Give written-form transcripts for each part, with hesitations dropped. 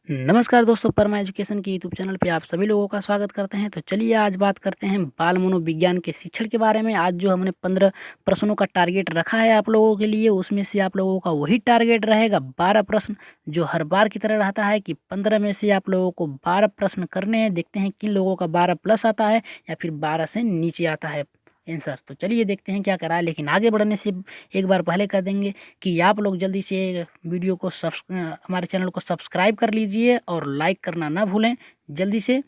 नमस्कार दोस्तों, परमा एजुकेशन के यूट्यूब चैनल पे आप सभी लोगों का स्वागत करते हैं। तो चलिए आज बात करते हैं बाल मनोविज्ञान के शिक्षण के बारे में। आज जो हमने 15 प्रश्नों का टारगेट रखा है आप लोगों के लिए, उसमें से आप लोगों का वही टारगेट रहेगा 12 प्रश्न, जो हर बार की तरह रहता है कि 15 में से आप लोगों को 12 प्रश्न करने हैं। देखते हैं किन लोगों का 12 प्लस आता है या फिर 12 से नीचे आता है आंसर। तो चलिए देखते हैं क्या करा है। लेकिन आगे बढ़ने से एक बार पहले कर देंगे कि आप लोग जल्दी से वीडियो को हमारे चैनल को सब्सक्राइब कर लीजिए और लाइक करना ना भूलें। जल्दी से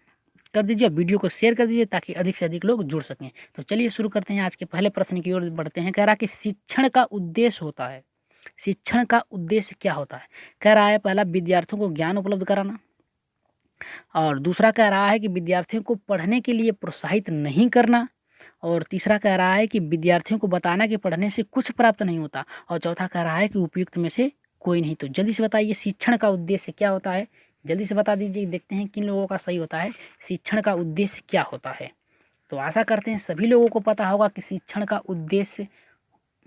कर दीजिए और वीडियो को शेयर कर दीजिए ताकि अधिक से अधिक लोग जुड़ सकें। तो चलिए शुरू करते हैं। आज के पहले प्रश्न की ओर बढ़ते हैं। कह रहा है कि शिक्षण का उद्देश्य होता है। शिक्षण का उद्देश्य क्या होता है? कह रहा है पहला, विद्यार्थियों को ज्ञान उपलब्ध कराना, और दूसरा कह रहा है कि विद्यार्थियों को पढ़ने के लिए प्रोत्साहित नहीं करना, और तीसरा कह रहा है कि विद्यार्थियों को बताना कि पढ़ने से कुछ प्राप्त नहीं होता, और चौथा कह रहा है कि उपयुक्त में से कोई नहीं। तो जल्दी से बताइए शिक्षण का उद्देश्य क्या होता है। जल्दी से बता दीजिए। देखते हैं किन लोगों का सही होता है। शिक्षण का उद्देश्य क्या होता है? तो आशा करते हैं सभी लोगों को पता होगा कि शिक्षण का उद्देश्य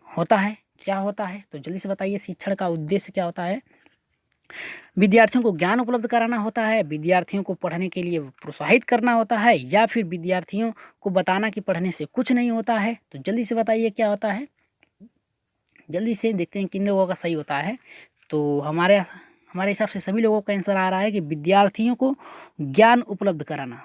होता है क्या होता है। तो जल्दी से बताइए शिक्षण का उद्देश्य क्या होता है। विद्यार्थियों को ज्ञान उपलब्ध कराना होता है, विद्यार्थियों को पढ़ने के लिए प्रोत्साहित करना होता है, या फिर विद्यार्थियों को बताना कि पढ़ने से कुछ नहीं होता है। तो जल्दी से बताइए क्या होता है। जल्दी से देखते हैं किन लोगों का सही होता है। तो हमारे हमारे हिसाब से सभी लोगों का आंसर आ रहा है कि विद्यार्थियों को ज्ञान उपलब्ध कराना।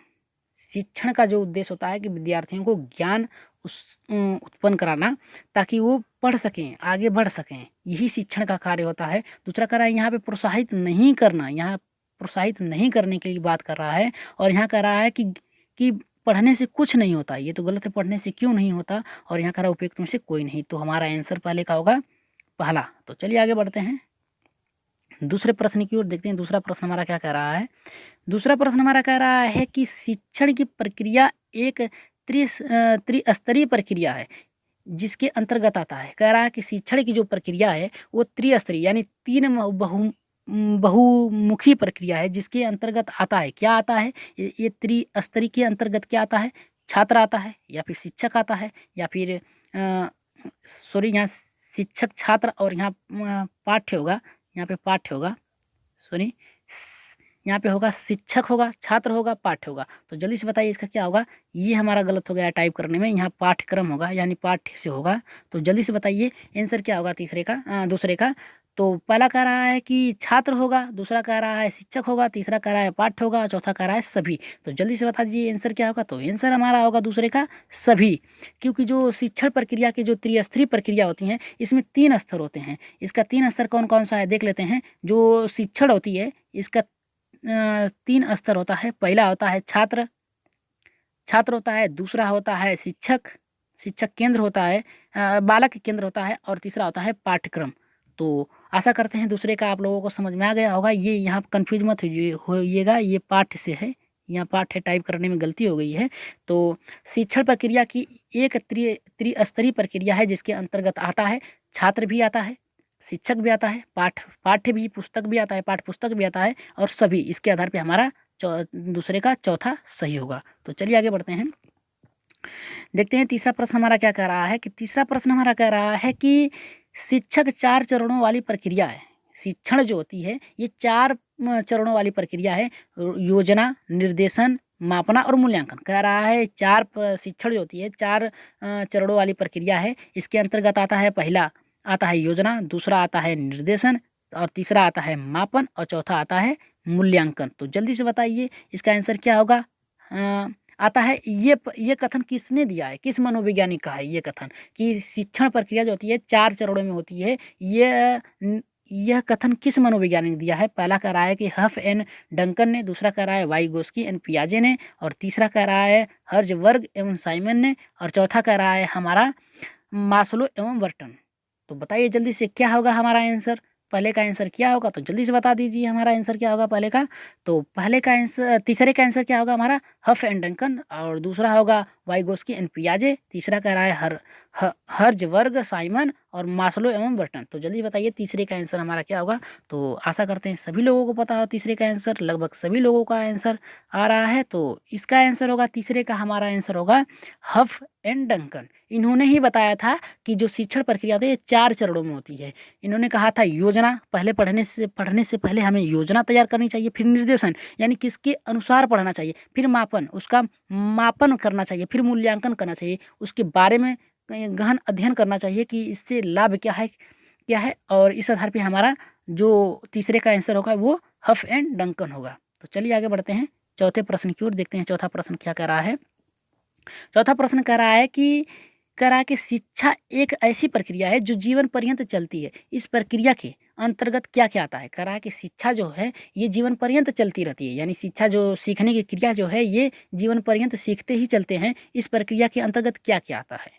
शिक्षण का जो उद्देश्य होता है कि विद्यार्थियों को ज्ञान उत्पन्न कराना ताकि वो पढ़ सकें, आगे बढ़ सकें, यही शिक्षण का कार्य होता है। दूसरा कह रहा है यहाँ पे प्रोत्साहित नहीं करना, यहाँ प्रोत्साहित नहीं करने की बात कर रहा है। और यहाँ कह रहा है कि पढ़ने से कुछ नहीं होता। ये तो गलत है, पढ़ने से क्यों नहीं होता। और यहाँ कह रहा है उपयुक्त में से कोई नहीं। तो हमारा आंसर पहले का होगा पहला। तो चलिए आगे बढ़ते हैं दूसरे प्रश्न की ओर। देखते हैं दूसरा प्रश्न हमारा क्या कह रहा है। दूसरा प्रश्न हमारा कह रहा है कि शिक्षण की प्रक्रिया एक त्रिस्तरीय प्रक्रिया है जिसके अंतर्गत आता है। कह रहा है कि शिक्षण की जो प्रक्रिया है वो त्रिस्तरीय यानी बहुमुखी प्रक्रिया है, जिसके अंतर्गत आता है। क्या आता है ये त्रिस्तरीय के अंतर्गत? क्या आता है? छात्र आता है, या फिर शिक्षक आता है, या फिर सॉरी यहाँ शिक्षक छात्र और यहाँ पाठ्य होगा, यहाँ पे पाठ्य होगा, सॉरी यहाँ पे होगा शिक्षक होगा, छात्र होगा, पाठ्य होगा। तो जल्दी से बताइए इसका क्या होगा। ये हमारा गलत हो गया टाइप करने में, यहाँ पाठ्यक्रम होगा यानी पाठ्य से होगा। तो जल्दी से बताइए आंसर क्या होगा दूसरे का। तो पहला कह रहा है कि छात्र होगा, दूसरा कह रहा है शिक्षक होगा, तीसरा कह रहा है पाठ्य होगा, चौथा कह रहा है सभी। तो जल्दी से बता दीजिए आंसर क्या होगा। तो आंसर हमारा होगा दूसरे का सभी, क्योंकि जो शिक्षण प्रक्रिया की जो त्रिस्तरीय प्रक्रिया होती है इसमें 3 स्तर होते हैं। इसका 3 स्तर कौन कौन सा है देख लेते हैं। जो शिक्षण होती है इसका 3 स्तर होता है। पहला होता है छात्र होता है, दूसरा होता है शिक्षक केंद्र होता है, बालक केंद्र होता है, और तीसरा होता है पाठ्यक्रम। तो आशा करते हैं दूसरे का आप लोगों को समझ में आ गया होगा। ये यहाँ कन्फ्यूज मत होइएगा, ये पाठ्य से है, यहाँ पाठ्य टाइप करने में गलती हो गई है। तो शिक्षण प्रक्रिया की एक त्रिस्तरीय प्रक्रिया है जिसके अंतर्गत आता है छात्र भी आता है, शिक्षक भी आता है, पाठ्य भी पुस्तक भी आता है, पाठ्य पुस्तक भी आता है, और सभी। इसके आधार पे हमारा दूसरे का चौथा सही होगा। तो चलिए आगे बढ़ते हैं। देखते हैं तीसरा प्रश्न हमारा क्या कह रहा है। कि तीसरा प्रश्न हमारा कह रहा है कि शिक्षक 4 चरणों वाली प्रक्रिया है। शिक्षण जो होती है ये 4 चरणों वाली प्रक्रिया है। योजना, निर्देशन, मापना और मूल्यांकन। कह रहा है 4 शिक्षण जो होती है 4 चरणों वाली प्रक्रिया है। इसके अंतर्गत आता है, पहला आता है योजना, दूसरा आता है निर्देशन, और तीसरा आता है मापन, और चौथा आता है मूल्यांकन। तो जल्दी से बताइए इसका आंसर क्या होगा। आता है ये कथन किसने दिया है, किस मनोवैज्ञानिक का है ये कथन कि शिक्षण प्रक्रिया जो होती है 4 चरणों में होती है। यह कथन किस मनोवैज्ञानिक ने दिया है। पहला कह रहा है कि हफ एन डंकन ने, दूसरा कह रहा है वाइगोस्की एन पियाजे ने, और तीसरा कह रहा है हर्जबर्ग एवं साइमन ने, और चौथा कह रहा है हमारा मास्लो एवं बर्टन। तो बताइए जल्दी से क्या होगा हमारा आंसर। पहले का आंसर क्या होगा तो जल्दी से बता दीजिए हमारा आंसर क्या होगा पहले का। तो पहले का आंसर, तीसरे का आंसर क्या होगा हमारा हफ एंड डंकन, और दूसरा होगा वाइगोस्की एंड पियाजे, तीसरा कह रहा है हर्ज़बर्ग, साइमन और मास्लो एवं बर्टन। तो जल्दी बताइए तीसरे का आंसर हमारा क्या होगा। तो आशा करते हैं सभी लोगों को पता हो तीसरे का आंसर, लगभग सभी लोगों का आंसर आ रहा है। तो इसका आंसर होगा, तीसरे का हमारा आंसर होगा हफ एंड डंकन। इन्होंने ही बताया था कि जो शिक्षण प्रक्रिया होती है ये 4 चरणों में होती है। इन्होंने कहा था योजना, पहले पढ़ने से पहले हमें योजना तैयार करनी चाहिए, फिर निर्देशन यानी किसके अनुसार पढ़ना चाहिए, फिर मापन, उसका मापन करना चाहिए, फिर मूल्यांकन करना चाहिए, उसके बारे में गहन अध्ययन करना चाहिए कि इससे लाभ क्या है और इस आधार पे हमारा जो तीसरे का आंसर होगा वो हफ एंड डंकन होगा। तो चलिए आगे बढ़ते हैं चौथे प्रश्न की ओर, देखते हैं चौथा प्रश्न क्या कह रहा है। चौथा प्रश्न कह रहा है कि शिक्षा एक ऐसी प्रक्रिया है जो जीवन पर्यंत चलती है। इस प्रक्रिया के अंतर्गत क्या क्या आता है। कह रहा है कि शिक्षा जो है ये जीवन पर्यंत चलती रहती है, यानी शिक्षा जो सीखने की क्रिया जो है ये जीवन पर्यंत सीखते ही चलते हैं। इस प्रक्रिया के अंतर्गत क्या क्या आता है।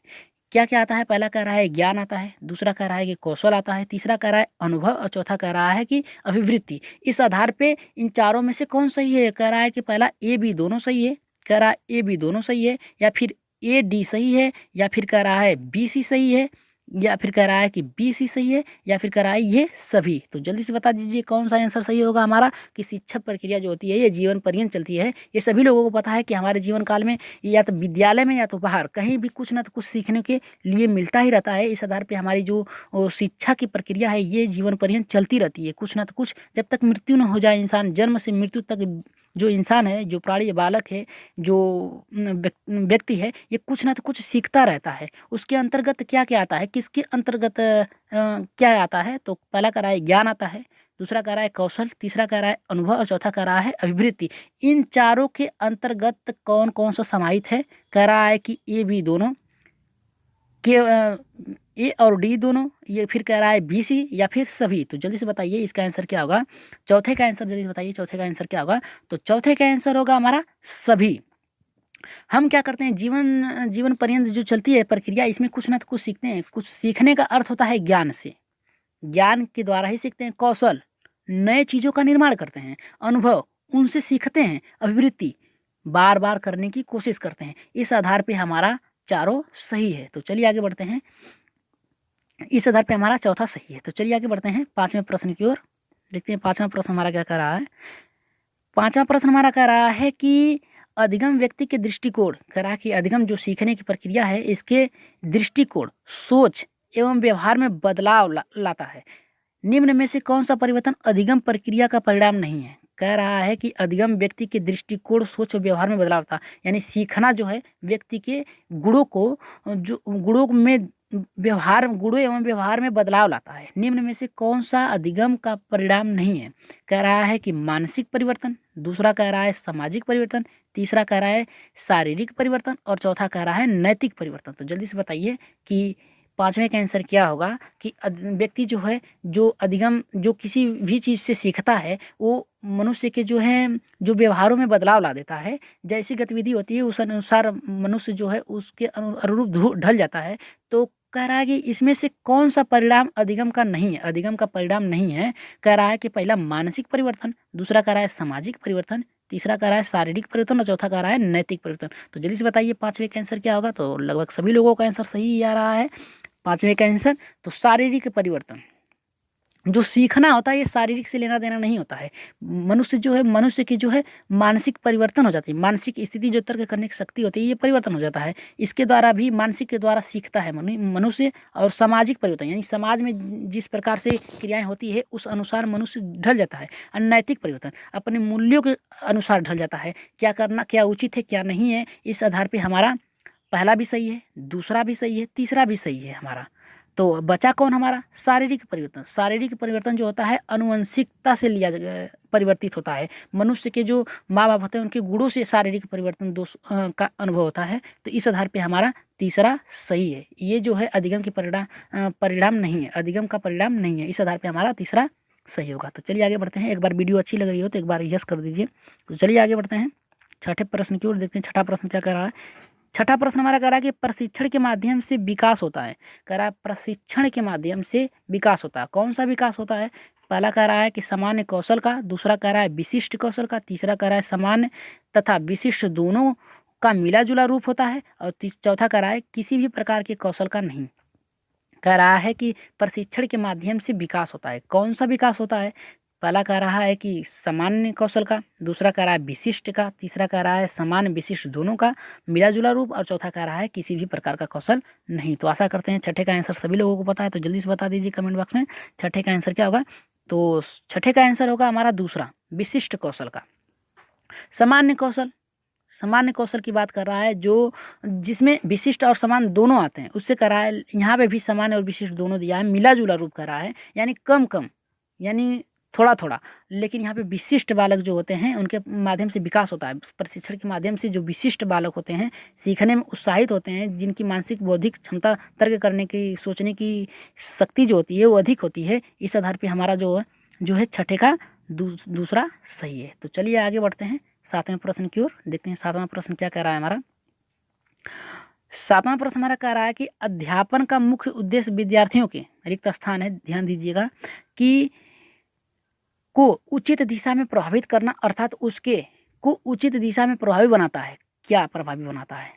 क्या क्या आता है। पहला कह रहा है ज्ञान आता है, दूसरा कह रहा है कि कौशल आता है, तीसरा कह रहा है अनुभव और चौथा कह रहा है कि अभिवृत्ति। इस आधार पे इन चारों में से कौन सही है। कह रहा है कि पहला ए बी दोनों सही है, कह रहा है ए बी दोनों सही है, या फिर ए डी सही है, या फिर कह रहा है बी सी सही है, या फिर कह रहा है कि बी सी सही है, या फिर कह रहा है ये सभी। तो जल्दी से बता दीजिए कौन सा आंसर सही होगा हमारा। कि शिक्षा प्रक्रिया जो होती है ये जीवन पर्यंत चलती है। ये सभी लोगों को पता है कि हमारे जीवन काल में या तो विद्यालय में या तो बाहर कहीं भी कुछ ना तो कुछ सीखने के लिए मिलता ही रहता है। इस आधार पे हमारी जो शिक्षा की प्रक्रिया है ये जीवन पर्यंत चलती रहती है, कुछ ना तो कुछ, जब तक मृत्यु न हो जाए इंसान, जन्म से मृत्यु तक जो इंसान है, जो प्राणी बालक है, जो व्यक्ति है, ये कुछ ना तो कुछ सीखता रहता है। उसके अंतर्गत क्या क्या आता है, किसके अंतर्गत क्या आता है। तो पहला कह रहा है ज्ञान आता है, दूसरा कह रहा है कौशल, तीसरा कह रहा है अनुभव और चौथा कह रहा है अभिवृत्ति। इन चारों के अंतर्गत कौन कौन सा समाहित है। कह रहा है कि ए बी दोनों के, ए और डी दोनों, ये फिर कह रहा है बी सी, या फिर सभी। तो जल्दी से बताइए इसका आंसर क्या होगा। चौथे का आंसर जल्दी से बताइए, चौथे का आंसर क्या होगा। तो चौथे का आंसर होगा हमारा सभी। हम क्या करते हैं, जीवन पर्यंत जो चलती है प्रक्रिया, इसमें कुछ ना तो कुछ सीखते हैं। कुछ सीखने का अर्थ होता है ज्ञान से, ज्ञान के द्वारा ही सीखते हैं। कौशल, नए चीज़ों का निर्माण करते हैं। अनुभव, उनसे सीखते हैं। अभिवृत्ति, बार बार करने की कोशिश करते हैं। इस आधार पे हमारा चारों सही है। तो चलिए आगे बढ़ते हैं, इस आधार पे हमारा चौथा सही है। तो चलिए आगे बढ़ते हैं पाँचवें प्रश्न की ओर, देखते हैं पाँचवा प्रश्न हमारा क्या कह रहा है। पाँचवा प्रश्न हमारा कह रहा है कि अधिगम व्यक्ति के दृष्टिकोण, कह रहा है कि अधिगम जो सीखने की प्रक्रिया है इसके दृष्टिकोण, सोच एवं व्यवहार में बदलाव लाता है। निम्न में से कौन सा परिवर्तन अधिगम प्रक्रिया का परिणाम नहीं है। कह रहा है कि अधिगम व्यक्ति के दृष्टिकोण, सोच और व्यवहार में बदलाव था, यानी सीखना जो है व्यक्ति के गुणों को, जो गुणों में गुणों एवं व्यवहार में बदलाव लाता है। निम्न में से कौन सा अधिगम का परिणाम नहीं है। कह रहा है कि मानसिक परिवर्तन, दूसरा कह रहा है सामाजिक परिवर्तन, तीसरा कह रहा है शारीरिक परिवर्तन और चौथा कह रहा है नैतिक परिवर्तन। तो जल्दी से बताइए कि पाँचवें का आंसर क्या होगा। कि व्यक्ति जो है, जो अधिगम, जो किसी भी चीज़ से सीखता है वो मनुष्य के जो है जो व्यवहारों में बदलाव ला देता है। जैसी गतिविधि होती है उस अनुसार मनुष्य जो है उसके अनुरूप ढल जाता है। तो कह रहा है कि इसमें से कौन सा परिणाम अधिगम का नहीं है, अधिगम का परिणाम नहीं है। कह रहा है कि पहला मानसिक परिवर्तन, दूसरा कह रहा है सामाजिक परिवर्तन, तीसरा कह रहा है शारीरिक परिवर्तन और चौथा कह रहा है नैतिक परिवर्तन। तो जल्दी से बताइए पाँचवें का आंसर क्या होगा। तो लगभग सभी लोगों का आंसर सही ही आ रहा है पाँचवें का आंसर। तो शारीरिक परिवर्तन, जो सीखना होता है ये शारीरिक से लेना देना नहीं होता है। मनुष्य की जो है मानसिक परिवर्तन हो जाती है। मानसिक स्थिति जो तर्क करने की शक्ति होती है ये परिवर्तन हो जाता है। इसके द्वारा भी मानसिक के द्वारा सीखता है मनुष्य। और सामाजिक परिवर्तन, यानी समाज में जिस प्रकार से क्रियाएं होती है उस अनुसार मनुष्य ढल जाता है। और नैतिक परिवर्तन, अपने मूल्यों के अनुसार ढल जाता है। क्या करना, क्या उचित है, क्या नहीं है, इस आधार पर हमारा पहला भी सही है, दूसरा भी सही है, तीसरा भी सही है हमारा। तो बचा कौन हमारा, शारीरिक परिवर्तन। शारीरिक परिवर्तन जो होता है अनुवंशिकता से परिवर्तित होता है। मनुष्य के जो माँ बाप होते हैं उनके गुणों से शारीरिक परिवर्तन का अनुभव होता है। तो इस आधार पे हमारा तीसरा सही है। ये जो है अधिगम के परिणाम नहीं है, अधिगम का परिणाम नहीं है। इस आधार पे हमारा तीसरा सही होगा। तो चलिए आगे बढ़ते हैं। एक बार वीडियो अच्छी लग रही हो तो एक बार यस कर दीजिए। तो चलिए आगे बढ़ते हैं छठे प्रश्न की ओर, देखते हैं छठा प्रश्न क्या कर रहा है। छठा प्रश्न हमारा कह रहा है कि प्रशिक्षण के माध्यम से विकास होता है। कह रहा है प्रशिक्षण के माध्यम से विकास होता है। कौन सा विकास होता है। पहला कह रहा है कि सामान्य कौशल का, दूसरा कह रहा है विशिष्ट कौशल का, तीसरा कह रहा है सामान्य तथा विशिष्ट दोनों का मिला जुला रूप होता है। और चौथा कह रहा है किसी भी प्रकार के कौशल का नहीं। कह रहा है कि प्रशिक्षण के माध्यम से विकास होता है। कौन सा विकास होता है? पहला कह रहा है कि सामान्य कौशल का, दूसरा कह रहा है विशिष्ट का, तीसरा कह रहा है सामान्य विशिष्ट दोनों का मिला जुला रूप, और चौथा कह रहा है किसी भी प्रकार का कौशल नहीं। तो आशा करते हैं छठे का आंसर सभी लोगों को पता है, तो जल्दी से बता दीजिए कमेंट बॉक्स में छठे का आंसर क्या होगा। तो छठे का आंसर होगा हमारा दूसरा, विशिष्ट कौशल का। सामान्य कौशल, सामान्य कौशल की बात कर रहा है जो जिसमें विशिष्ट और समान दोनों आते हैं, उससे कर रहा है। यहाँ पे भी सामान्य और विशिष्ट दोनों दिया है, मिला जुला रूप कर रहा है, यानी कम कम, यानी थोड़ा थोड़ा। लेकिन यहाँ पे विशिष्ट बालक जो होते हैं उनके माध्यम से विकास होता है। प्रशिक्षण के माध्यम से जो विशिष्ट बालक होते हैं सीखने में उत्साहित होते हैं, जिनकी मानसिक बौद्धिक क्षमता, तर्क करने की, सोचने की शक्ति जो होती है वो अधिक होती है। इस आधार पर हमारा जो है छठे का दूसरा सही है। तो चलिए आगे बढ़ते हैं सातवें प्रश्न की ओर। देखते हैं सातवां प्रश्न क्या कह रहा है हमारा। सातवां प्रश्न हमारा कह रहा है कि अध्यापन का मुख्य उद्देश्य विद्यार्थियों के, रिक्त स्थान है ध्यान दीजिएगा, कि को उचित दिशा में प्रभावित करना, अर्थात उसके को उचित दिशा में प्रभावी बनाता है। क्या प्रभावी बनाता है?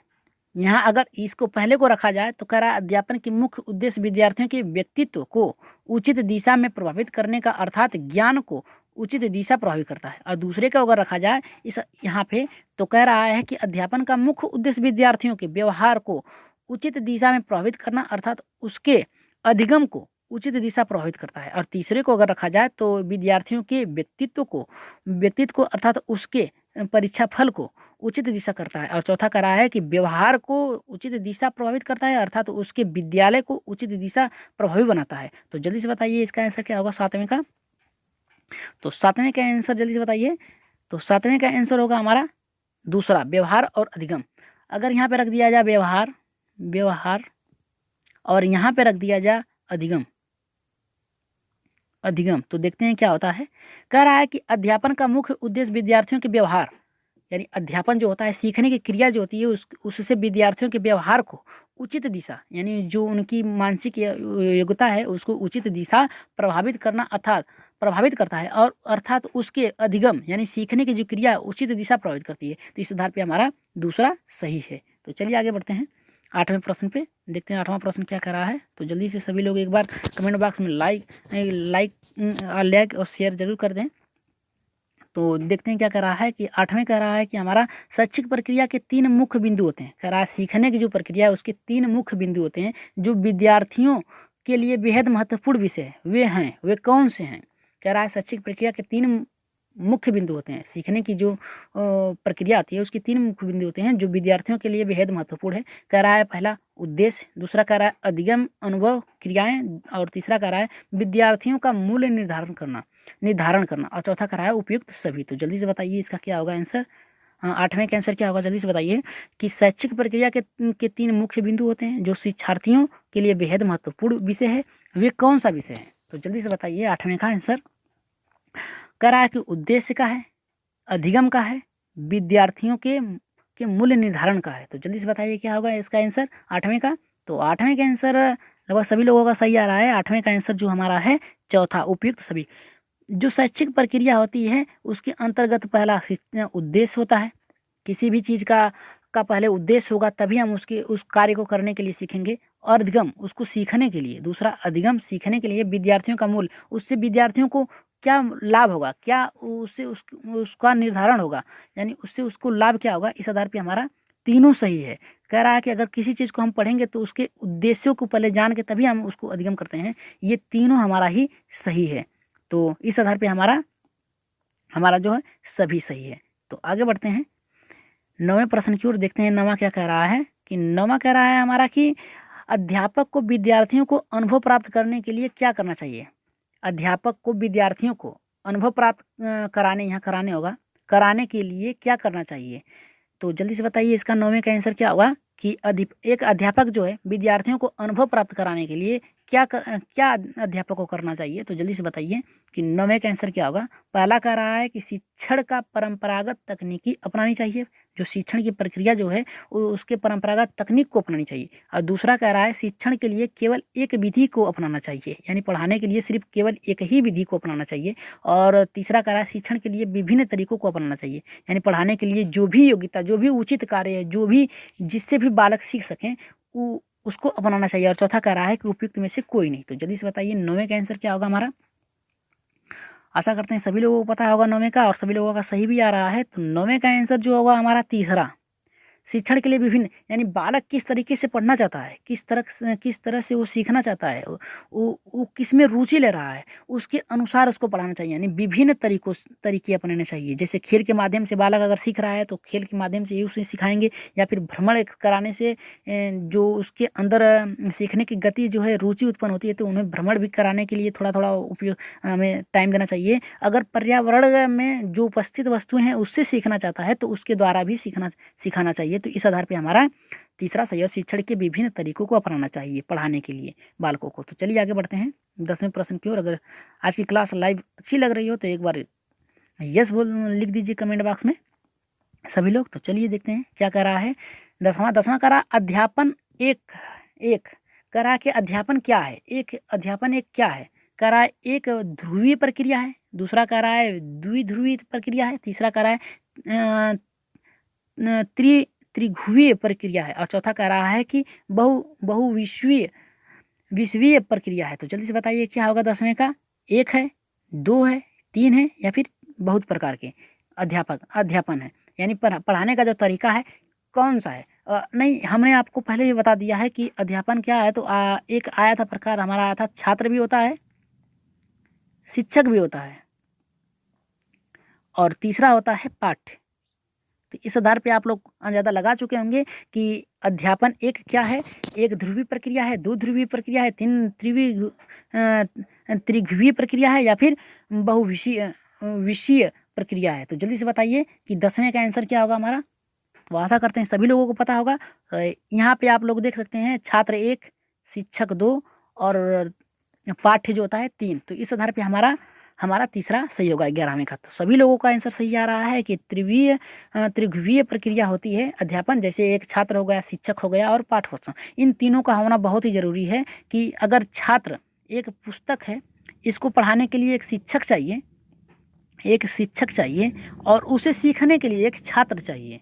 यहाँ अगर इसको पहले को रखा जाए तो कह रहा है अध्यापन की मुख्य उद्देश्य विद्यार्थियों के व्यक्तित्व को उचित दिशा में प्रभावित करने का, अर्थात ज्ञान को उचित दिशा प्रभावित करता है। और दूसरे का अगर रखा जाए इस यहाँ पे तो कह रहा है कि अध्यापन का मुख्य उद्देश्य विद्यार्थियों के व्यवहार को उचित दिशा में प्रभावित करना, अर्थात उसके अधिगम को उचित दिशा प्रभावित करता है। और तीसरे को अगर रखा जाए तो विद्यार्थियों के व्यक्तित्व को अर्थात उसके परीक्षा फल को उचित दिशा करता है। और चौथा कह रहा है कि व्यवहार को उचित दिशा प्रभावित करता है, अर्थात उसके विद्यालय को उचित दिशा प्रभावी बनाता है। तो जल्दी से बताइए इसका आंसर क्या होगा सातवें का। तो सातवें का आंसर जल्दी से बताइए। तो सातवें का आंसर होगा हमारा दूसरा, व्यवहार और अधिगम। अगर यहाँ पे रख दिया जाए व्यवहार और यहाँ पे रख दिया जाए अधिगम तो देखते हैं क्या होता है। कह रहा है कि अध्यापन का मुख्य उद्देश्य विद्यार्थियों के व्यवहार, यानी अध्यापन जो होता है सीखने की क्रिया जो होती है उससे विद्यार्थियों के व्यवहार को उचित दिशा, यानी जो उनकी मानसिक योग्यता है उसको उचित दिशा प्रभावित करता है, और अर्थात उसके अधिगम यानी सीखने की जो क्रिया उचित दिशा प्रभावित करती है। तो इस आधार पे हमारा दूसरा सही है। तो चलिए आगे बढ़ते हैं आठवें प्रश्न पे, देखते हैं आठवां प्रश्न क्या कर रहा है। तो जल्दी से सभी लोग एक बार कमेंट बॉक्स में लाइक और शेयर जरूर कर दें। तो देखते हैं क्या कर रहा है कि आठवें कह रहा है कि हमारा शैक्षिक प्रक्रिया के 3 मुख्य बिंदु होते हैं। कह रहा है सीखने की जो प्रक्रिया है उसके 3 मुख्य बिंदु होते हैं जो विद्यार्थियों के लिए बेहद महत्वपूर्ण विषय है। वे कौन से हैं? कह रहा है शैक्षिक प्रक्रिया के 3 मुख्य बिंदु होते हैं। सीखने की जो प्रक्रिया आती है उसके 3 मुख्य बिंदु होते हैं जो विद्यार्थियों के लिए बेहद महत्वपूर्ण है। कह रहा है पहला उद्देश्य, दूसरा कह रहा है अधिगम अनुभव क्रियाएं, और तीसरा कह रहा है विद्यार्थियों का मूल्य निर्धारण करना, और चौथा कह रहा है उपयुक्त सभी। तो जल्दी से बताइए इसका क्या होगा आंसर। आठवें का आंसर क्या होगा जल्दी से बताइए कि शैक्षिक प्रक्रिया के 3 मुख्य बिंदु होते हैं जो शिक्षार्थियों के लिए बेहद महत्वपूर्ण विषय है। वे कौन सा विषय है? तो जल्दी से बताइए आठवें का आंसर। कह रहा है कि उद्देश्य का है, अधिगम का है, विद्यार्थियों के मूल्य निर्धारण का है। तो जल्दी से बताइए क्या होगा इसका आंसर आठवें का। तो आठवें का आंसर लगभग सभी लोगों का सही आ रहा है। आठवें का आंसर जो हमारा है चौथा, उपयुक्त सभी। जो शैक्षिक प्रक्रिया होती है उसके अंतर्गत पहला उद्देश्य होता है। किसी भी चीज़ का पहले उद्देश्य होगा तभी हम उस कार्य को करने के लिए सीखेंगे। और अधिगम उसको सीखने के लिए, दूसरा अधिगम सीखने के लिए, विद्यार्थियों का मूल्य उससे विद्यार्थियों को क्या लाभ होगा, क्या उससे उसका निर्धारण होगा, यानी उससे उसको लाभ क्या होगा। इस आधार पे हमारा तीनों सही है। कह रहा है कि अगर किसी चीज़ को हम पढ़ेंगे तो उसके उद्देश्यों को पहले जान के तभी हम उसको अधिगम करते हैं। ये तीनों हमारा ही सही है। तो इस आधार पे हमारा जो है सभी सही है। तो आगे बढ़ते हैं नौवें प्रश्न की ओर, देखते हैं नौवां क्या कह रहा है। कि नौवां कह रहा है हमारा कि अध्यापक को विद्यार्थियों को अनुभव प्राप्त करने के लिए क्या करना चाहिए। अध्यापक को विद्यार्थियों को अनुभव प्राप्त कराने के लिए क्या करना चाहिए। तो जल्दी से बताइए इसका नौवें का आंसर क्या होगा कि एक अध्यापक जो है विद्यार्थियों को अनुभव प्राप्त कराने के लिए क्या अध्यापक को करना चाहिए, तो जल्दी से बताइए कि 9वें का आंसर क्या होगा। पहला कह रहा है कि शिक्षण का परंपरागत तकनीकी अपनानी चाहिए, जो शिक्षण की प्रक्रिया जो है उसके परंपरागत तकनीक को अपनानी चाहिए। और दूसरा कह रहा है शिक्षण के लिए केवल एक विधि को अपनाना चाहिए, यानी पढ़ाने के लिए सिर्फ केवल एक ही विधि को अपनाना चाहिए। और तीसरा कह रहा है शिक्षण के लिए विभिन्न तरीकों को अपनाना चाहिए, यानी पढ़ाने के लिए जो भी योग्यता, जो भी उचित कार्य है, जो भी जिससे भी बालक सीख सकें उसको अपनाना चाहिए। और चौथा कह रहा है कि उपयुक्त में से कोई नहीं। तो जल्दी से बताइए 9वें का आंसर क्या होगा हमारा। आशा करते हैं सभी लोगों को पता होगा 9वें का, और सभी लोगों का सही भी आ रहा है। तो 9वें का आंसर जो होगा हमारा तीसरा, शिक्षण के लिए विभिन्न, यानी बालक किस तरीके से पढ़ना चाहता है, किस तरह से वो सीखना चाहता है, वो किस में रुचि ले रहा है, उसके अनुसार उसको पढ़ाना चाहिए। यानी विभिन्न तरीके अपनाने चाहिए। जैसे खेल के माध्यम से बालक अगर सीख रहा है तो खेल के माध्यम से ही उसे सिखाएंगे, या फिर भ्रमण कराने से जो उसके अंदर सीखने की गति जो है, रुचि उत्पन्न होती है, तो उन्हें भ्रमण भी कराने के लिए थोड़ा थोड़ा उपयोग हमें टाइम देना चाहिए। अगर पर्यावरण में जो उपस्थित वस्तुएं हैं उससे सीखना चाहता है तो उसके द्वारा भी सिखाना चाहिए। तो इस आधार पे हमारा तीसरा सही है, शिक्षण के विभिन्न तरीकों को अपनाना चाहिए पढ़ाने के लिए बालकों को। तो चलिए आगे बढ़ते हैं 10वें प्रश्न की ओर। अगर आज की क्लास लाइव अच्छी लग रही हो तो एक बार यस लिख दीजिए कमेंट बॉक्स में सभी लोग। तो चलिए देखते हैं क्या कह रहा है। दसवां कह रहा अध्यापन एक कह रहा कि अध्यापन क्या है। अध्यापन एक क्या है, कह रहा है एक ध्रुवीय प्रक्रिया है। दूसरा कह रहा है द्विध्रुवीय प्रक्रिया है। तीसरा कह रहा है त्रिध्रुवीय प्रक्रिया है। और चौथा कह रहा है कि विश्वीय प्रक्रिया है। तो जल्दी से बताइए क्या होगा 10वें का। एक है, दो है, तीन है, या फिर बहुत प्रकार के अध्यापन है, यानी पढ़ाने का जो तरीका है कौन सा है। नहीं, हमने आपको पहले ही बता दिया है कि अध्यापन क्या है। तो एक आया था प्रकार हमारा आया था, छात्र भी होता है, शिक्षक भी होता है, और तीसरा होता है पाठ्य। तो इस आधार पे आप लोग ज़्यादा लगा चुके होंगे कि अध्यापन एक क्या है, एक ध्रुवीय प्रक्रिया है, दो ध्रुवीय प्रक्रिया है, त्रिध्रुवीय प्रक्रिया है, या फिर विषीय प्रक्रिया है। तो जल्दी से बताइए कि 10वें का आंसर क्या होगा हमारा। तो आशा करते हैं सभी लोगों को पता होगा। यहाँ पे आप लोग देख सकते हैं छात्र 1, शिक्षक 2 और पाठ्य जो होता है 3। तो इस आधार पे हमारा तीसरा सही होगा 11वें का। तो सभी लोगों का आंसर सही आ रहा है कि त्रिध्रुवीय प्रक्रिया होती है अध्यापन। जैसे एक छात्र हो गया, शिक्षक हो गया और पाठ्यपुस्तक, इन तीनों का होना बहुत ही ज़रूरी है। कि अगर छात्र एक पुस्तक है, इसको पढ़ाने के लिए एक शिक्षक चाहिए और उसे सीखने के लिए एक छात्र चाहिए।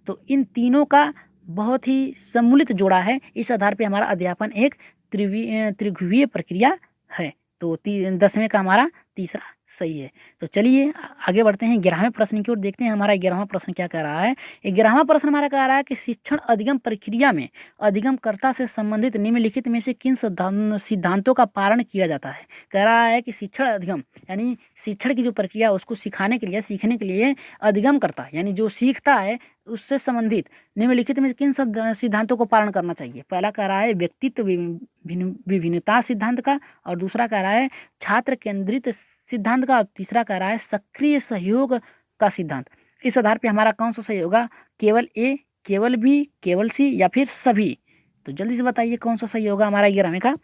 तो इन तीनों का बहुत ही सम्मिलित जोड़ा है। इस आधार पे हमारा अध्यापन एक त्रिध्रुवीय प्रक्रिया है। तो 10वें का हमारा तीसरा सही है। तो चलिए आगे बढ़ते हैं 11वें प्रश्न की ओर। देखते हैं हमारा 11वां प्रश्न क्या कह रहा है। 11वां प्रश्न हमारा कह रहा है कि शिक्षण अधिगम प्रक्रिया में अधिगमकर्ता से संबंधित निम्नलिखित में से किन सिद्धांतों का पालन किया जाता है। कह रहा है कि शिक्षण अधिगम यानी शिक्षण की जो प्रक्रिया उसको सीखने के लिए अधिगमकर्ता यानी जो सीखता है उससे संबंधित निम्नलिखित में किन सिद्धांतों को पालन करना चाहिए। पहला कह रहा है व्यक्तित्व विभिन्नता सिद्धांत का, और दूसरा कह रहा है छात्र केंद्रित सिद्धांत का, और तीसरा कह रहा है सक्रिय सहयोग का सिद्धांत। इस आधार पे हमारा कौन सा सही होगा, केवल ए, केवल बी, केवल सी, या फिर सभी। तो जल्दी से बताइए कौन सा सही होगा हमारा 11वें का।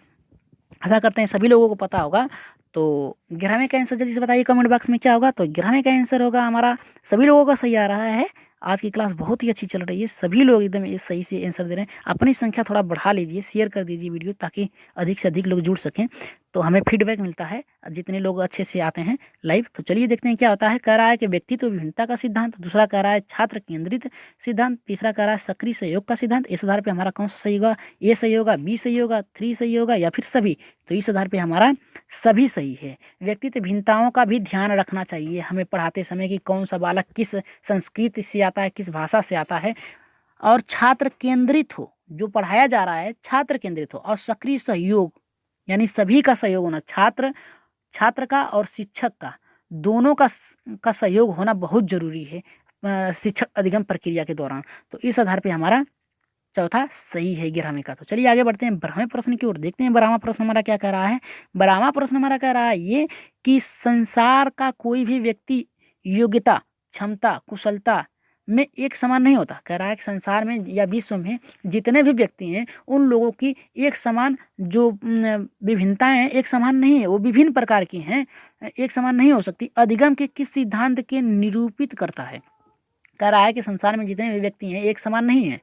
आशा करते हैं सभी लोगों को पता होगा। तो 11वें का आंसर जल्दी से बताइए कमेंट बॉक्स में क्या होगा। तो 11वें का आंसर होगा हमारा, सभी लोगों का सही आ रहा है। आज की क्लास बहुत ही अच्छी चल रही है, सभी लोग एकदम सही से आंसर दे रहे हैं। अपनी संख्या थोड़ा बढ़ा लीजिए, शेयर कर दीजिए वीडियो, ताकि अधिक से अधिक लोग जुड़ सकें, तो हमें फीडबैक मिलता है जितने लोग अच्छे से आते हैं लाइव। तो चलिए देखते हैं क्या होता है। कह रहा है कि व्यक्तित्व विभिन्नता का सिद्धांत, दूसरा कह रहा है छात्र केंद्रित सिद्धांत, तीसरा कह रहा है सक्रिय सहयोग का सिद्धांत। इस आधार पर हमारा कौन सा सही होगा, ए सही होगा, बी सही होगा, 3 सही होगा, या फिर सभी। तो इस आधार पर हमारा सभी सही है। व्यक्तित्व भिन्नताओं का भी ध्यान रखना चाहिए हमें पढ़ाते समय कि कौन सा बालक किस संस्कृति से आता है, किस भाषा से आता है, और छात्र केंद्रित हो, जो पढ़ाया जा रहा है छात्र केंद्रित हो, और सक्रिय सहयोग यानी सभी का सहयोग होना, छात्र का और शिक्षक का, दोनों का सहयोग होना बहुत जरूरी है शिक्षण अधिगम प्रक्रिया के दौरान। तो इस आधार पे हमारा चौथा सही है 11वें का। तो चलिए आगे बढ़ते हैं 12वें प्रश्न की ओर। देखते हैं 12वां प्रश्न हमारा क्या कह रहा है। 12वां प्रश्न हमारा कह रहा है ये कि संसार का कोई भी व्यक्ति योग्यता, क्षमता, कुशलता, में एक समान नहीं होता। कह रहा है कि संसार में या विश्व में जितने भी व्यक्ति हैं उन लोगों की एक समान जो विभिन्नताएं हैं एक समान नहीं है, वो विभिन्न प्रकार की हैं, एक समान नहीं हो सकती। अधिगम के किस सिद्धांत के निरूपित करता है? कह रहा है कि संसार में जितने भी व्यक्ति हैं एक समान नहीं है,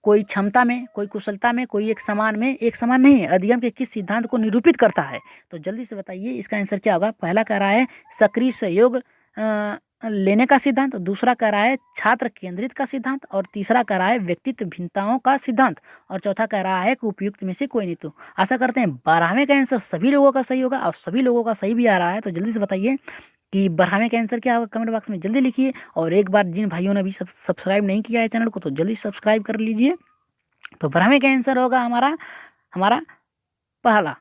कोई क्षमता में, कोई कुशलता में, कोई एक समान में एक समान नहीं है। अधिगम के किस सिद्धांत को निरूपित करता है? तो जल्दी से बताइए इसका आंसर क्या होगा। पहला कह रहा है सक्रिय सहयोग लेने का सिद्धांत, दूसरा कह रहा है छात्र केंद्रित का सिद्धांत, और तीसरा कह रहा है व्यक्तित्व भिन्नताओं का सिद्धांत, और चौथा कह रहा है कि उपयुक्त में से कोई नहीं। तो आशा करते हैं 12वें का आंसर सभी लोगों का सही होगा और सभी लोगों का सही भी आ रहा है। तो जल्दी से बताइए कि 12वें का आंसर क्या होगा, कमेंट बॉक्स में जल्दी लिखिए। और एक बार जिन भाइयों ने अभी सब्सक्राइब नहीं किया है चैनल को तो जल्दी सब्सक्राइब कर लीजिए। तो 12वें का आंसर होगा हमारा हमारा पहला,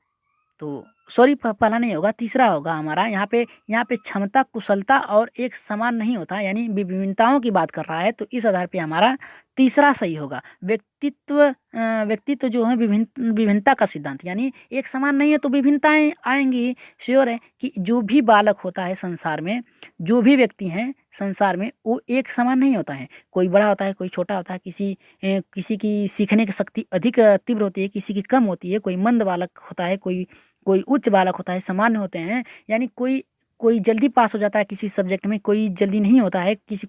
तो सॉरी पहला नहीं होगा, तीसरा होगा हमारा। यहाँ पे क्षमता, कुशलता और एक समान नहीं होता, यानी विभिन्नताओं की बात कर रहा है, तो इस आधार पे हमारा तीसरा सही होगा। व्यक्तित्व जो है विभिन्नता का सिद्धांत, यानी एक समान नहीं है तो विभिन्नताएं आएंगी। श्योर है कि जो भी बालक होता है संसार में, जो भी व्यक्ति हैं संसार में, वो एक समान नहीं होता है। कोई बड़ा होता है, कोई छोटा होता है, किसी की सीखने की शक्ति अधिक तीव्र होती है, किसी की कम होती है, कोई मंद बालक होता है, कोई उच्च बालक होता है, सामान्य होते हैं। यानी कोई जल्दी पास हो जाता है किसी सब्जेक्ट में, कोई जल्दी नहीं होता है। किसी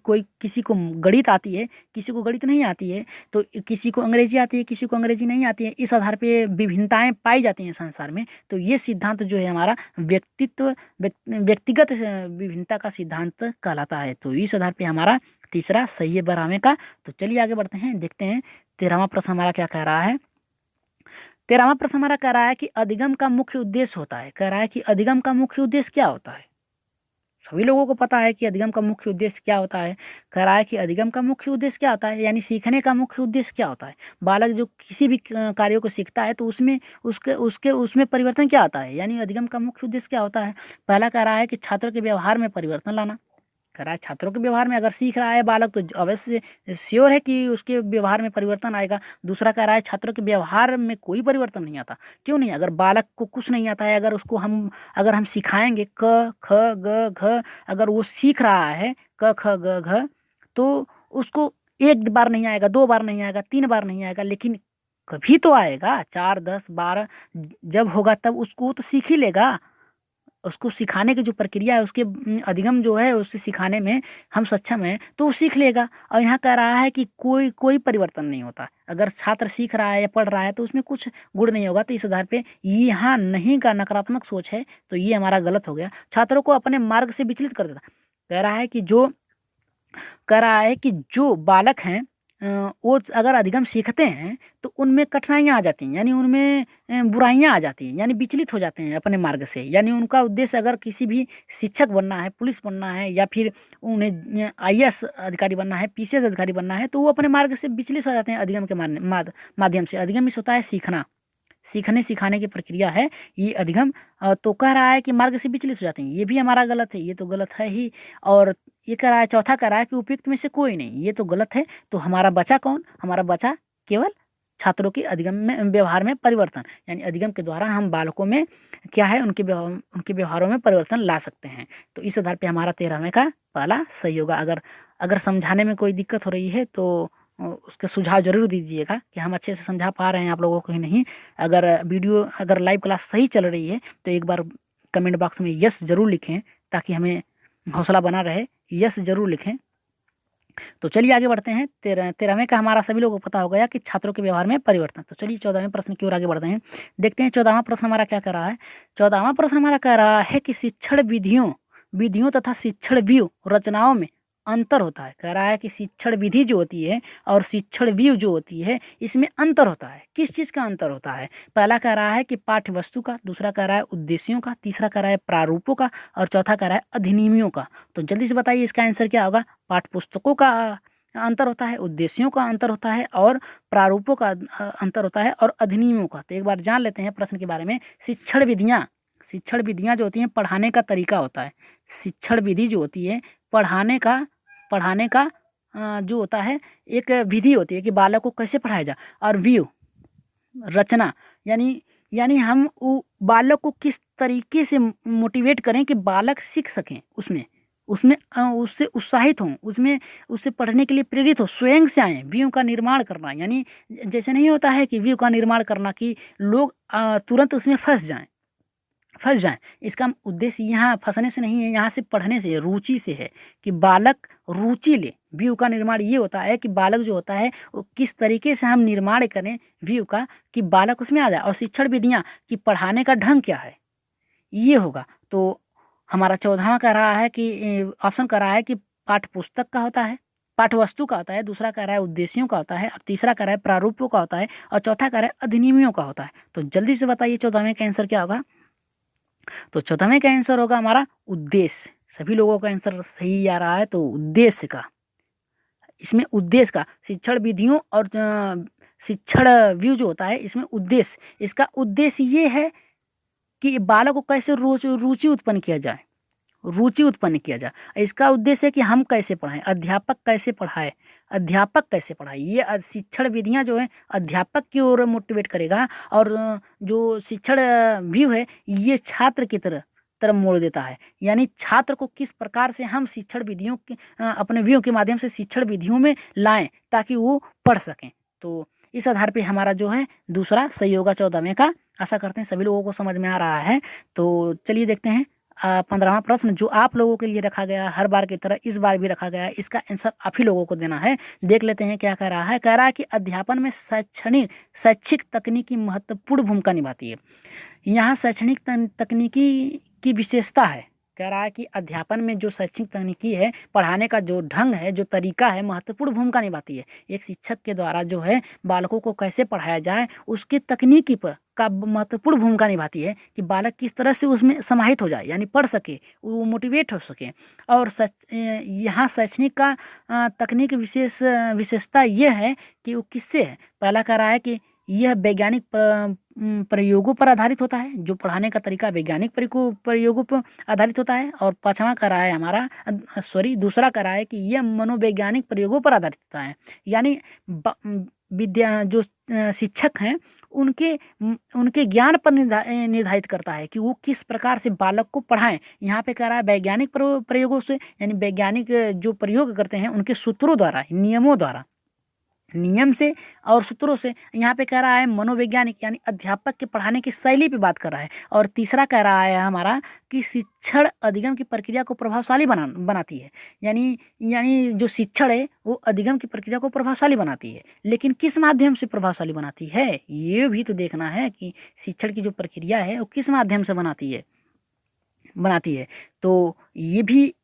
को गणित आती है, किसी को गणित नहीं आती है, तो किसी को अंग्रेजी आती है, किसी को अंग्रेजी नहीं आती है। इस आधार पे विभिन्नताएं पाई जाती हैं संसार में। तो ये सिद्धांत जो है हमारा व्यक्तिगत विभिन्नता का सिद्धांत कहलाता है। तो इस आधार पे हमारा तीसरा सही है 12वें का। तो चलिए आगे बढ़ते हैं, देखते हैं 13वां प्रश्न हमारा क्या कह रहा है। 13वां प्रश्न हमारा कह रहा है कि अधिगम का मुख्य उद्देश्य होता है। कह रहा है कि अधिगम का मुख्य उद्देश्य क्या होता है? सभी लोगों को पता है कि अधिगम का मुख्य उद्देश्य क्या होता है। कह रहा है कि अधिगम का मुख्य उद्देश्य क्या होता है, यानी सीखने का मुख्य उद्देश्य क्या होता है। बालक जो किसी भी कार्यों को सीखता है तो उसमें परिवर्तन क्या आता है, यानी अधिगम का मुख्य उद्देश्य क्या होता है। पहला कह रहा है कि छात्रों के व्यवहार में परिवर्तन लाना। कह रहा है छात्रों के व्यवहार में, अगर सीख रहा है बालक तो अवश्य श्योर है कि उसके व्यवहार में परिवर्तन आएगा। दूसरा कह रहा है छात्रों के व्यवहार में कोई परिवर्तन नहीं आता। क्यों नहीं? अगर बालक को कुछ नहीं आता है, अगर हम सिखाएंगे क ख ग घ, अगर वो सीख रहा है क ख ग घ, तो उसको एक बार नहीं आएगा, 2 बार नहीं आएगा, 3 बार नहीं आएगा, लेकिन कभी तो आएगा। 4, 10, 12 जब होगा तब उसको तो सीख ही लेगा। उसको सिखाने की जो प्रक्रिया है, उसके अधिगम जो है उसे सिखाने में हम सक्षम हैं तो वो सीख लेगा। और यहाँ कह रहा है कि कोई परिवर्तन नहीं होता। अगर छात्र सीख रहा है या पढ़ रहा है तो उसमें कुछ गुण नहीं होगा। तो इस आधार पे यहाँ नहीं का नकारात्मक सोच है, तो ये हमारा गलत हो गया। छात्रों को अपने मार्ग से विचलित कर देता। कह रहा है कि जो बालक हैं वो अगर अधिगम सीखते हैं तो उनमें कठिनाइयाँ आ जाती हैं, यानी उनमें बुराइयाँ आ जाती हैं, यानी विचलित हो जाते हैं अपने मार्ग से। यानी उनका उद्देश्य अगर किसी भी शिक्षक बनना है, पुलिस बनना है, या फिर उन्हें IAS अधिकारी बनना है, PCS अधिकारी बनना है, तो वो अपने मार्ग से विचलित हो जाते हैं अधिगम के माध्यम से। अधिगम इस होता है सीखना, सीखने सिखाने की प्रक्रिया है ये अधिगम। तो कह रहा है कि मार्ग से विचलित हो जाते हैं, ये भी हमारा गलत है, ये तो गलत है ही। और ये कह रहा है, चौथा कह रहा है कि उपयुक्त में से कोई नहीं, ये तो गलत है। तो हमारा बचा कौन? हमारा बचा केवल छात्रों के अधिगम में व्यवहार में परिवर्तन, यानी अधिगम के द्वारा हम बालकों में क्या है उनके व्यवहारों में परिवर्तन ला सकते हैं। तो इस आधार पे हमारा 13वें का पहला सही होगा। अगर समझाने में कोई दिक्कत हो रही है तो उसके सुझाव जरूर दीजिएगा कि हम अच्छे से समझा पा रहे हैं आप लोगों को ही नहीं। अगर लाइव क्लास सही चल रही है तो एक बार कमेंट बॉक्स में यस जरूर लिखें, ताकि हमें हौसला बना रहे। यस जरूर लिखें। तो चलिए आगे बढ़ते हैं। 13वें का हमारा सभी लोगों को पता हो गया कि छात्रों के व्यवहार में परिवर्तन। तो चलिए 14वें प्रश्न की ओर आगे बढ़ते हैं, देखते हैं 14वां प्रश्न हमारा क्या कर रहा है। 14वां प्रश्न हमारा कह रहा है कि शिक्षण विधियों तथा शिक्षण व्यू रचनाओं में अंतर होता है। कह रहा है कि शिक्षण विधि जो होती है और शिक्षण व्यू जो होती है, इसमें अंतर होता है। किस चीज़ का अंतर होता है? पहला कह रहा है कि पाठ्य वस्तु का, दूसरा कह रहा है उद्देश्यों का, तीसरा कह रहा है प्रारूपों का, और चौथा कह रहा है अधिनियमों का। तो जल्दी से बताइए इसका आंसर क्या होगा। पाठ्य पुस्तकों का अंतर होता है, उद्देश्यों का अंतर होता है, और प्रारूपों का अंतर होता है, और अधिनियमों का। तो एक बार जान लेते हैं प्रश्न के बारे में। शिक्षण विधियाँ जो होती हैं पढ़ाने का तरीका होता है। शिक्षण विधि जो होती है पढ़ाने का जो होता है एक विधि होती है कि बालक को कैसे पढ़ाया जाए। और व्यू रचना, यानी हम बालक को किस तरीके से मोटिवेट करें कि बालक सीख सकें उसमें, उसमें उससे उत्साहित हों, उसमें उससे पढ़ने के लिए प्रेरित हो, स्वयं से आएँ। व्यू का निर्माण करना यानी जैसे नहीं होता है कि व्यू का निर्माण करना कि लोग तुरंत उसमें फँस जाएँ। इसका उद्देश्य यहाँ फँसने से नहीं है, यहाँ से पढ़ने से है, रुचि से है कि बालक रुचि ले। व्यू का निर्माण ये होता है कि बालक जो होता है वो किस तरीके से हम निर्माण करें व्यू का कि बालक उसमें आ जाए। और शिक्षण विधियाँ कि पढ़ाने का ढंग क्या है, ये होगा। तो हमारा 14वां कह रहा है कि ऑप्शन कह रहा है कि पाठ्य पुस्तक का होता है, पाठ्य वस्तु का होता है, दूसरा कह रहा है उद्देश्यों का होता है, और तीसरा कह रहा है प्रारूपों का होता है, और चौथा कह रहा है अधिनियमों का होता है। तो जल्दी से बताइए 14वें का आंसर क्या होगा? तो 14वें का आंसर होगा हमारा उद्देश्य। सभी लोगों का आंसर सही आ रहा है, तो उद्देश्य का, इसमें उद्देश्य का शिक्षण विधियों और शिक्षण व्यू जो होता है इसमें उद्देश्य, इसका उद्देश्य ये है कि बालक को कैसे रुचि उत्पन्न किया जाए, रुचि उत्पन्न किया जाए। इसका उद्देश्य है कि हम कैसे पढ़ाएं, अध्यापक कैसे पढ़ाए, अध्यापक कैसे पढ़ाए। ये शिक्षण विधियां जो है अध्यापक की ओर मोटिवेट करेगा, और जो शिक्षण व्यू है ये छात्र की तरफ मोड़ देता है। यानी छात्र को किस प्रकार से हम शिक्षण विधियों के अपने व्यू के माध्यम से शिक्षण विधियों में लाएं ताकि वो पढ़ सकें। तो इस आधार पे हमारा जो है दूसरा सही होगा 14वें का। आशा करते हैं सभी लोगों को समझ में आ रहा है। तो चलिए देखते हैं 15वां प्रश्न जो आप लोगों के लिए रखा गया, हर बार की तरह इस बार भी रखा गया है। इसका आंसर आप ही लोगों को देना है। देख लेते हैं क्या कह रहा है। कह रहा है कि अध्यापन में शैक्षिक तकनीकी महत्वपूर्ण भूमिका निभाती है। यहाँ शैक्षणिक तकनीकी की विशेषता है। कह रहा है कि अध्यापन में जो शैक्षिक तकनीकी है, पढ़ाने का जो ढंग है, जो तरीका है, महत्वपूर्ण भूमिका निभाती है। एक शिक्षक के द्वारा जो है बालकों को कैसे पढ़ाया जाए उसकी तकनीकी पर का महत्वपूर्ण भूमिका निभाती है कि बालक किस तरह से उसमें समाहित हो जाए, यानी पढ़ सके, वो मोटिवेट हो सके। और यहाँ शैक्षणिक का तकनीक विशेषता ये है कि वो किससे है। पहला कह रहा है कि यह वैज्ञानिक प्रयोगों पर आधारित होता है, जो पढ़ाने का तरीका वैज्ञानिक प्रयोगों पर आधारित होता है। और पाँचवा कह रहा है हमारा दूसरा कह रहा है कि यह मनोवैज्ञानिक प्रयोगों पर आधारित होता है। यानी विद्या जो शिक्षक हैं उनके ज्ञान पर निर्धारित करता है कि वो किस प्रकार से बालक को पढ़ाएं। यहाँ पे कह रहा है वैज्ञानिक प्रयोगों से, यानी वैज्ञानिक जो प्रयोग करते हैं उनके सूत्रों द्वारा, नियमों द्वारा, नियम से और सूत्रों से। यहाँ पे कह रहा है मनोवैज्ञानिक, यानी अध्यापक के पढ़ाने की शैली पे बात कर रहा है। और तीसरा कह रहा है हमारा कि शिक्षण अधिगम की प्रक्रिया को प्रभावशाली बनाती है। यानी जो शिक्षण है वो अधिगम की प्रक्रिया को प्रभावशाली बनाती है। लेकिन किस माध्यम से प्रभावशाली बनाती है ये भी तो देखना है कि शिक्षण की जो प्रक्रिया है वो किस माध्यम से बनाती है। तो ये भी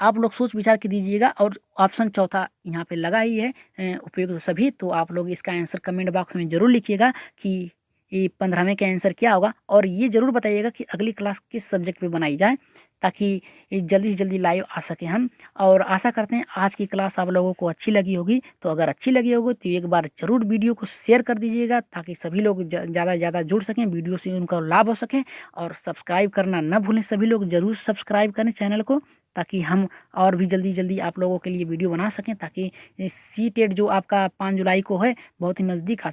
आप लोग सोच विचार के दीजिएगा। और ऑप्शन चौथा यहाँ पे लगा ही है उपयुक्त सभी। तो आप लोग इसका आंसर कमेंट बॉक्स में ज़रूर लिखिएगा कि ये 15वें का आंसर क्या होगा। और ये ज़रूर बताइएगा कि अगली क्लास किस सब्जेक्ट पे बनाई जाए ताकि जल्दी से जल्दी लाइव आ सके हम। और आशा करते हैं आज की क्लास आप लोगों को अच्छी लगी होगी। तो अगर अच्छी लगी होगी तो एक बार ज़रूर वीडियो को शेयर कर दीजिएगा ताकि सभी लोग ज़्यादा से ज़्यादा जुड़ सकें, वीडियो से उनका लाभ हो सके। और सब्सक्राइब करना न भूलें, सभी लोग ज़रूर सब्सक्राइब करें चैनल को ताकि हम और भी जल्दी आप लोगों के लिए वीडियो बना सकें। ताकि CTET जो आपका 5 जुलाई को है बहुत ही नज़दीक आ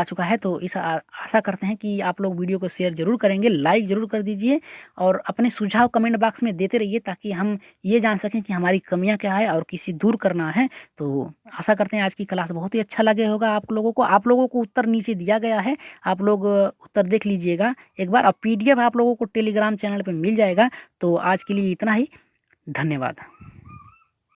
चुका है। तो इस आशा करते हैं कि आप लोग वीडियो को शेयर ज़रूर करेंगे, लाइक ज़रूर कर दीजिए और अपने सुझाव कमेंट बॉक्स में देते रहिए ताकि हम ये जान सकें कि हमारी कमियां क्या है और किसी दूर करना है। तो आशा करते हैं आज की क्लास बहुत ही अच्छा लगे होगा आप लोगों को उत्तर नीचे दिया गया है, आप लोग उत्तर देख लीजिएगा एक बार। और PDF आप लोगों को टेलीग्राम चैनल पर मिल जाएगा। तो आज के लिए इतना ही, धन्यवाद।